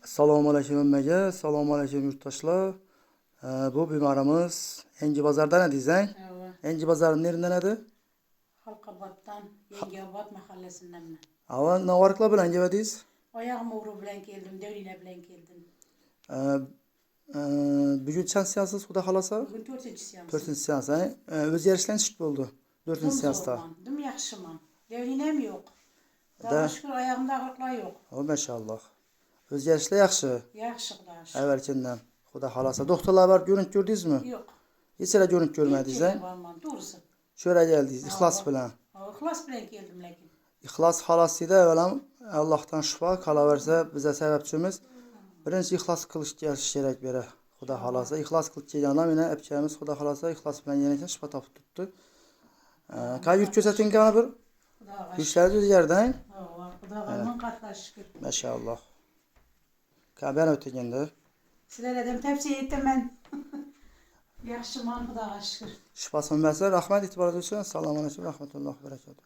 Assalomu alaykum hammaga, assalomu alaykum yurtdoshlar. Bu bemorimiz Engi bozordan edingiz, Evet. Engi bozori nerinden edi? Halkabad'dan Yengiobod mahallesindenmi? Ava navarıklar bilan geldiniz. Ayağım uğru bilen geldim, Devline bilen geldim. Bugün çan seanssız Xudo xolasa? Bugün 4. seans. 4. seans, o'zgarishlar nechta bo'ldi? 4. seansda. Dım yaxşıman. Devlinem yok. Da. Daha şükür ayağımda ağırlıklar yok. O maşallah. O'zgarishlar yaxshi. Yaxşı Xudoga şükür. Avvalgidan. Xudo xolasa. Doktorlar bor ko'rinib ko'rdingizmi? Yok. Hechlar ko'rinib ko'rmadingiz, Hiç barman, doğrusu. Sho'ra keldingiz, ixlos bilan. İhlas bilen geldim lakin. İxlos xolasida avvalam Allohdan shifo qolaversa biza sababchimiz. Birinchi ixlos qilish kerak beri. Xudo xolasa ixlos qilib kelgan odam yana apchamiz Xudo xolasa ixlos bilan yana ekan shifo topib turibdi. Qay yurt ko'rsating qani bir Xudoga şükür. ishlari o'zgardi. Xudoga ming qatla şükür. Maşallah. Kaben o'tganda Sizlere de tavsiye ettim ben. Yaxşıman Xudoga şükür. shifosi bo'lmasa rahmat e'tiboringiz uchun. Assalomu alaykum va rahmatullohi va barakatuh.